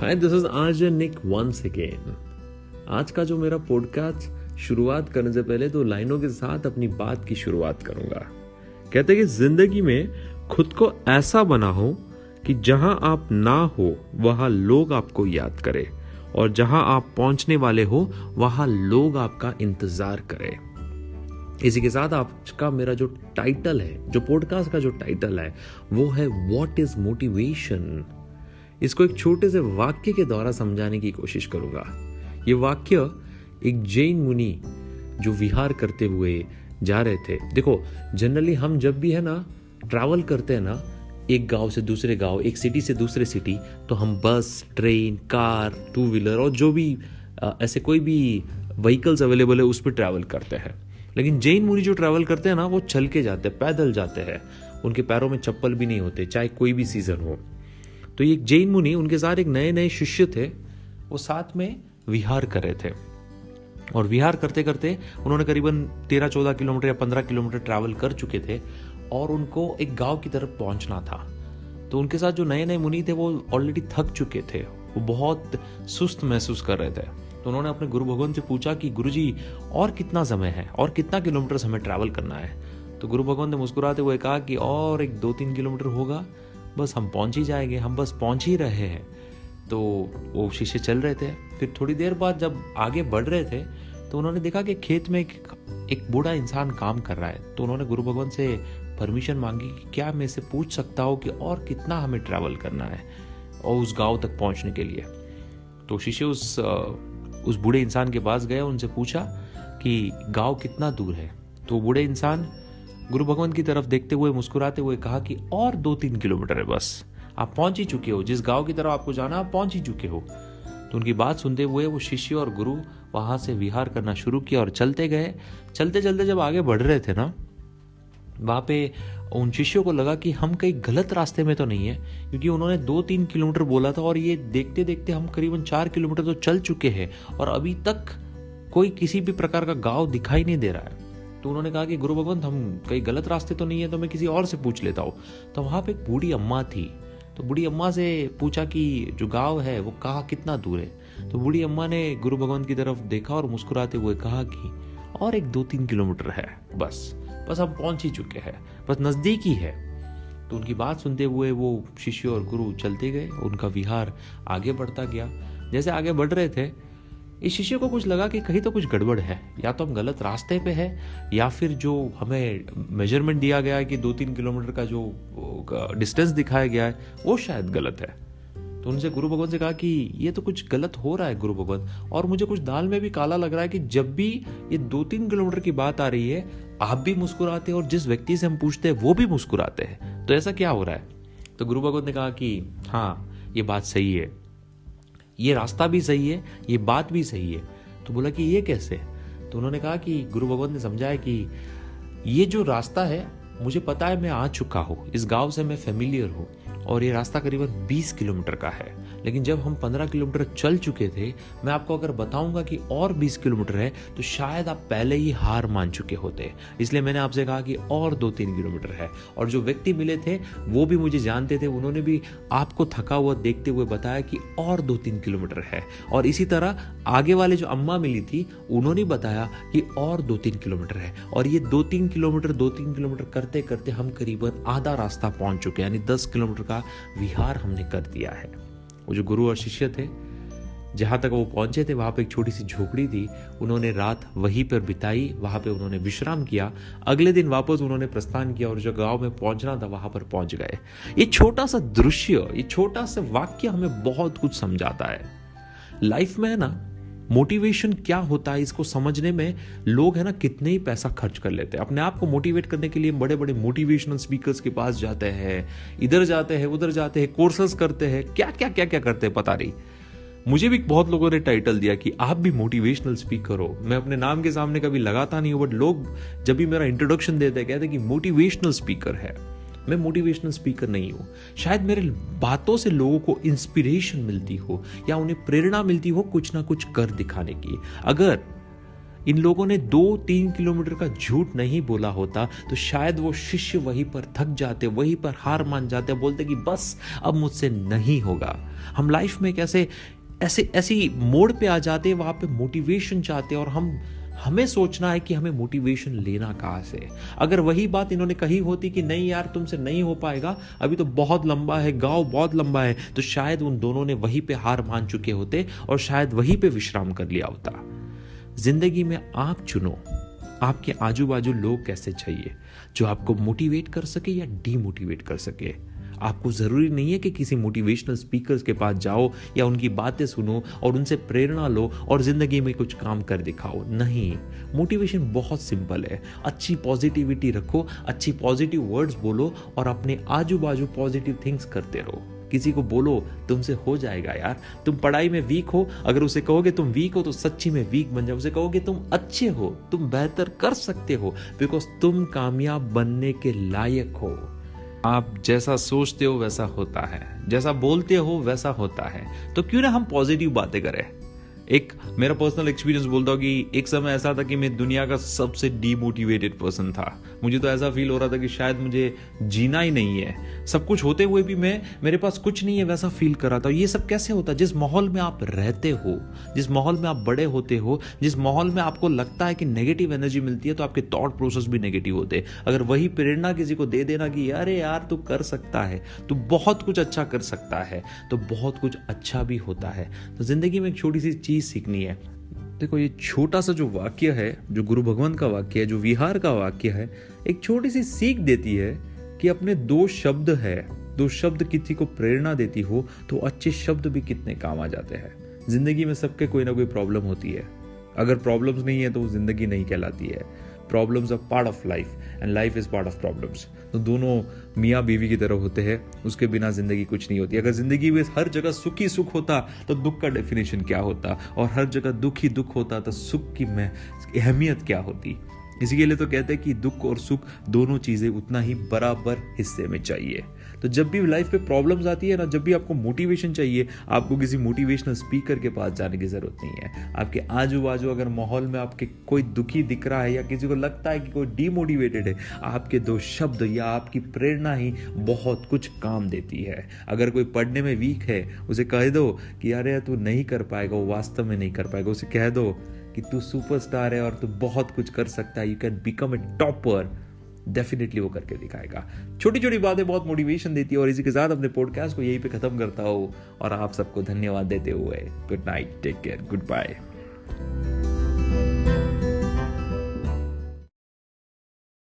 Hi, this is RJ Nick once again. आज का जो मेरा पॉडकास्ट शुरुआत करने से पहले दो लाइनों के साथ अपनी बात की शुरुआत करूंगा। कहते हैं कि जिंदगी में खुद को ऐसा बनाओ कि जहां आप ना हो वहां लोग आपको याद करें, और जहां आप पहुंचने वाले हो वहां लोग आपका इंतजार करें। इसी के साथ आज का मेरा जो टाइटल है, जो पॉडकास्ट का जो टाइटल है, वो है व्हाट इज मोटिवेशन। इसको एक छोटे से वाक्य के द्वारा समझाने की कोशिश करूंगा। ये वाक्य एक जैन मुनि जो विहार करते हुए जा रहे थे। देखो, जनरली हम जब भी है ना ट्रैवल करते हैं ना, एक गांव से दूसरे गांव, एक सिटी से दूसरे सिटी, तो हम बस, ट्रेन, कार, टू व्हीलर और जो भी ऐसे कोई भी व्हीकल्स अवेलेबल है उस पर ट्रैवल करते हैं। लेकिन जैन मुनि जो ट्रैवल करते हैं ना, वो चल के जाते हैं, पैदल जाते हैं। उनके पैरों में चप्पल भी नहीं होते, चाहे कोई भी सीजन हो। तो ये जैन मुनि, उनके साथ एक नए नए शिष्य थे, वो साथ में विहार कर रहे थे। और विहार करते करते उन्होंने करीबन 13-14 किलोमीटर या 15 किलोमीटर ट्रैवल कर चुके थे और उनको एक गांव की तरफ पहुंचना था। तो उनके साथ जो नए नए मुनि थे वो ऑलरेडी थक चुके थे, वो बहुत सुस्त महसूस कर रहे थे। तो उन्होंने अपने गुरु भगवान से पूछा कि गुरुजी, और कितना समय है और कितना किलोमीटर हमें ट्रैवल करना है। तो गुरु भगवान ने मुस्कुराते हुए कहा कि और एक 2-3 किलोमीटर होगा, बस हम पहुंच ही जाएंगे, हम बस पहुंच ही रहे हैं। तो वो शिष्य चल रहे थे। फिर थोड़ी देर बाद जब आगे बढ़ रहे थे तो उन्होंने देखा कि खेत में एक बूढ़ा इंसान काम कर रहा है। तो उन्होंने गुरु भगवान से परमिशन मांगी कि क्या मैं इसे पूछ सकता हूँ कि और कितना हमें ट्रैवल करना है और उस गांव तक पहुंचने के लिए। तो शिष्य उस बूढ़े इंसान के पास गया, उनसे पूछा कि गांव कितना दूर है। तो बूढ़े इंसान गुरु भगवान की तरफ देखते हुए मुस्कुराते हुए कहा कि और 2-3 किलोमीटर है, बस आप पहुंच ही चुके हो, जिस गांव की तरफ आपको जाना आप पहुंच ही चुके हो। तो उनकी बात सुनते हुए वो शिष्य और गुरु वहां से विहार करना शुरू किया और चलते गए। चलते चलते जब आगे बढ़ रहे थे ना, वहां पे उन शिष्यों को लगा कि हम कहीं गलत रास्ते में तो नहीं है, क्योंकि उन्होंने 2-3 किलोमीटर बोला था और ये देखते देखते हम करीबन 4 किलोमीटर तो चल चुके हैं और अभी तक कोई किसी भी प्रकार का गांव दिखाई नहीं दे रहा है। तो उन्होंने कहा कि गुरु भगवान, हम कहीं गलत रास्ते तो नहीं है, तो मैं किसी और से पूछ लेता हूँ। तो वहां पे एक बूढ़ी अम्मा थी। तो बूढ़ी अम्मा से पूछा कि जो गांव है वो कहाँ कितना दूर है। तो बूढ़ी अम्मा ने गुरु भगवान की तरफ देखा और मुस्कुराते हुए कहा कि और एक 2-3 किलोमीटर है, बस हम पहुंच ही चुके हैं, बस नजदीक ही है। तो उनकी बात सुनते हुए वो शिष्य और गुरु चलते गए, उनका विहार आगे बढ़ता गया। जैसे आगे बढ़ रहे थे, इस शिष्य को कुछ लगा कि कहीं तो कुछ गड़बड़ है, या तो हम गलत रास्ते पे हैं या फिर जो हमें मेजरमेंट दिया गया है कि 2-3 किलोमीटर का जो डिस्टेंस दिखाया गया है वो शायद गलत है। तो उनसे गुरु भगवान से कहा कि ये तो कुछ गलत हो रहा है गुरु भगवान, और मुझे कुछ दाल में भी काला लग रहा है कि जब भी ये 2-3 किलोमीटर की बात आ रही है आप भी मुस्कुराते हैं और जिस व्यक्ति से हम पूछते हैं वो भी मुस्कुराते हैं, तो ऐसा क्या हो रहा है। तो गुरु भगवान ने कहा कि हाँ, ये बात सही है, ये रास्ता भी सही है, ये बात भी सही है। तो बोला कि ये कैसे। तो उन्होंने कहा कि गुरु भगवान ने समझाया कि ये जो रास्ता है मुझे पता है, मैं आ चुका हूँ, इस गांव से मैं फेमिलियर हूँ और ये रास्ता करीबन 20 किलोमीटर का है। लेकिन जब हम 15 किलोमीटर चल चुके थे, मैं आपको अगर बताऊंगा कि और 20 किलोमीटर है तो शायद आप पहले ही हार मान चुके होते। इसलिए मैंने आपसे कहा कि और 2-3 किलोमीटर है। और जो व्यक्ति मिले थे वो भी मुझे जानते थे, उन्होंने भी आपको थका हुआ देखते हुए बताया कि और 2-3 किलोमीटर है। और इसी तरह आगे वाले जो अम्मा मिली थी उन्होंने बताया कि और 2-3 किलोमीटर है। और ये 2-3 किलोमीटर करते करते हम करीबन आधा रास्ता पहुंच चुके, यानी 10 किलोमीटर का विहार हमने कर दिया है। वो जो गुरु और शिष्य थे, जहां तक वो पहुंचे थे वहां पे एक छोटी सी झोपड़ी थी, उन्होंने रात वहीं पर बिताई, वहां पे उन्होंने विश्राम किया। अगले दिन वापस उन्होंने प्रस्थान किया और जो गांव में पहुंचना था वहां पर पहुंच गए। ये छोटा सा दृश्य, ये छोटा सा वाक्य हमें बहुत कुछ समझाता है। लाइफ में है ना, मोटिवेशन क्या होता है इसको समझने में लोग है ना कितने ही पैसा खर्च कर लेते हैं। अपने आप को मोटिवेट करने के लिए बड़े बड़े मोटिवेशनल स्पीकर्स के पास जाते हैं, इधर जाते हैं, उधर जाते हैं, कोर्सेस करते हैं, क्या क्या क्या क्या करते हैं पता नहीं। मुझे भी बहुत लोगों ने टाइटल दिया कि आप भी मोटिवेशनल स्पीकर हो। मैं अपने नाम के सामने कभी लगाता नहीं हूं, बट लोग जब भी मेरा इंट्रोडक्शन देते हैं कहते हैं कि मोटिवेशनल स्पीकर है। मैं मोटिवेशनल स्पीकर नहीं हूं। शायद मेरे बातों से लोगों को इंस्पिरेशन मिलती हो या उन्हें प्रेरणा मिलती हो कुछ ना कुछ कर दिखाने की। अगर इन लोगों ने 2-3 किलोमीटर का झूठ नहीं बोला होता तो शायद वो शिष्य वहीं पर थक जाते, वहीं पर हार मान जाते, बोलते कि बस अब मुझसे नहीं होगा। हम लाइफ में कैसे ऐसी मोड़ पे आ जाते हैं, वहां पे मोटिवेशन चाहते हैं और हमें सोचना है कि हमें मोटिवेशन लेना कहां से। अगर वही बात इन्होंने कही होती कि नहीं यार तुमसे नहीं हो पाएगा, अभी तो बहुत लंबा है, गांव बहुत लंबा है, तो शायद उन दोनों ने वहीं पे हार मान चुके होते और शायद वहीं पे विश्राम कर लिया होता। जिंदगी में आप चुनो, आपके आजू बाजू लोग कैसे चाहिए, जो आपको मोटिवेट कर सके या डीमोटिवेट कर सके। आपको जरूरी नहीं है कि किसी मोटिवेशनल स्पीकर्स के पास जाओ या उनकी बातें सुनो और उनसे प्रेरणा लो और जिंदगी में कुछ काम कर दिखाओ। नहीं, मोटिवेशन बहुत सिंपल है। अच्छी पॉजिटिविटी रखो, अच्छी पॉजिटिव वर्ड्स बोलो और अपने आजू बाजू पॉजिटिव थिंग्स करते रहो। किसी को बोलो तुमसे हो जाएगा यार, तुम पढ़ाई में वीक हो, अगर उसे कहोगे तुम वीक हो तो सच्ची में वीक बन जाओ। उसे कहोगे तुम अच्छे हो, तुम बेहतर कर सकते हो, बिकॉज तुम कामयाब बनने के लायक हो। आप जैसा सोचते हो वैसा होता है, जैसा बोलते हो वैसा होता है। तो क्यों ना हम पॉजिटिव बातें करें। एक मेरा पर्सनल एक्सपीरियंस बोलता हूँ कि एक समय ऐसा था कि मैं दुनिया का सबसे डीमोटिवेटेड पर्सन था। मुझे तो ऐसा फील हो रहा था कि शायद मुझे जीना ही नहीं है। सब कुछ होते हुए भी मेरे पास कुछ नहीं है, वैसा फील कर रहा था। ये सब कैसे होता है? जिस माहौल में आप रहते हो, जिस माहौल में आप बड़े होते हो, जिस माहौल में आपको लगता है कि नेगेटिव एनर्जी मिलती है, तो आपके थॉट प्रोसेस भी नेगेटिव होते हैं। अगर वही प्रेरणा किसी को दे देना कि अरे यार तू कर सकता है, तू बहुत कुछ अच्छा कर सकता है, तो बहुत कुछ अच्छा भी होता है। तो जिंदगी में एक छोटी सी चीज सीखनी है। देखो, ये छोटा सा जो वाक्य है, जो गुरु भगवान का वाक्य है, जो विहार का वाक्य है, एक छोटी सी सीख देती है कि अपने दो शब्द किसी को प्रेरणा देती हो तो अच्छे शब्द भी कितने काम आ जाते हैं। जिंदगी में सबके कोई ना कोई प्रॉब्लम होती है। अगर प्रॉब्लम्स नहीं है तो वो जिंदगी नहीं कहलाती है। Problems are part of life and life is part of problems. तो दोनों मियाँ बीवी की तरह होते हैं, उसके बिना जिंदगी कुछ नहीं होती। अगर जिंदगी में हर जगह सुख ही सुख होता तो दुख का डेफिनेशन क्या होता, और हर जगह दुख ही दुख होता तो सुख की अहमियत क्या होती। इसी के लिए तो कहते हैं कि दुख और सुख दोनों चीजें उतना ही बराबर हिस्से में चाहिए। तो जब भी लाइफ पे प्रॉब्लम्स आती है ना, जब भी आपको मोटिवेशन चाहिए, आपको किसी मोटिवेशनल स्पीकर के पास जाने की जरूरत नहीं है। आपके आजू बाजू अगर माहौल में आपके कोई दुखी दिख रहा है या किसी को लगता है कि कोई डीमोटिवेटेड है, आपके दो शब्द या आपकी प्रेरणा ही बहुत कुछ काम देती है। अगर कोई पढ़ने में वीक है, उसे कह दो कि अरे तू नहीं कर पाएगा, वो वास्तव में नहीं कर पाएगा। उसे कह दो कि तू सुपरस्टार है और तू बहुत कुछ कर सकता है, you can become a topper. Definitely वो करके दिखाएगा। छोटी छोटी बातें बहुत मोटिवेशन देती है। और इसी के साथ अपने पॉडकास्ट को यहीं पे खत्म करता हूँ और आप सबको धन्यवाद देते हुए good night, take care, good bye.